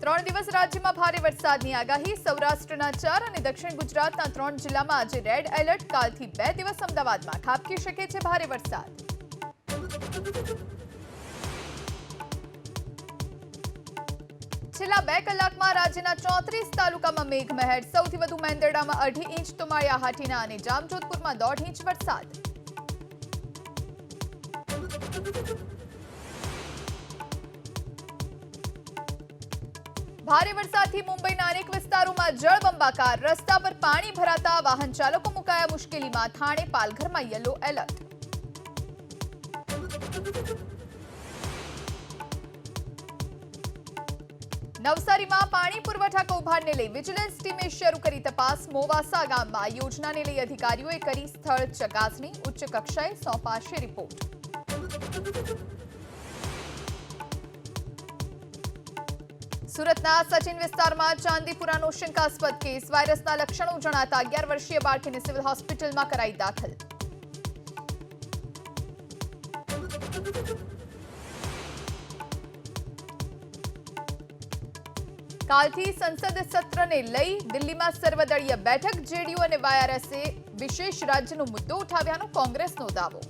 3 દિવસ રાજ્યમાં ભારે વરસાદની આગાહી સૌરાષ્ટ્રના 4 અને દક્ષિણ ગુજરાતના 3 જિલ્લામાં આજે રેડ એલર્ટ કાલથી 2 દિવસ અમદાવાદમાં ખાબકી શકે છે ભારે વરસાદ છેલ્લા 2 કલાકમાં રાજ્યના 34 તાલુકામાં મેઘમહેર સૌથી વધુ મેંદરડામાં 2.5 ઇંચ તો માળિયાહાટીના અને જામજોધપુરમાં 1.5 ઇંચ વરસાદ ભારે વરસાદથી મુંબઈના અનેક વિસ્તારોમાં જળબંબાકાર રસ્તા પર પાણી ભરાતા વાહન ચાલકો મુકાયા મુશ્કેલીમાં થાણે પાલઘરમાં યલો એલર્ટ નવસારીમાં પાણી પુરવઠા કૌભાંડને લઈ વિજિલન્સ ટીમે શરૂ કરી તપાસ મોવાસા ગામમાં યોજનાને લઈ અધિકારીઓએ કરી સ્થળ ચકાસણી ઉચ્ચ કક્ષાએ સોંપાશે રિપોર્ટ સુરતના સચિન વિસ્તારમાં ચાંદીપુરાનો શંકાસ્પદ કેસ વાયરસના લક્ષણો જણાતા 11 વર્ષીય બાળકીને સિવિલ હોસ્પિટલમાં કરાઈ દાખલ કાલથી સંસદ સત્રને લઈ દિલ્હીમાં સર્વદળીય બેઠક જેડીયુ અને વાયઆરએસે વિશેષ રાજ્યનો મુદ્દો ઉઠાવ્યાનો કોંગ્રેસનો દાવો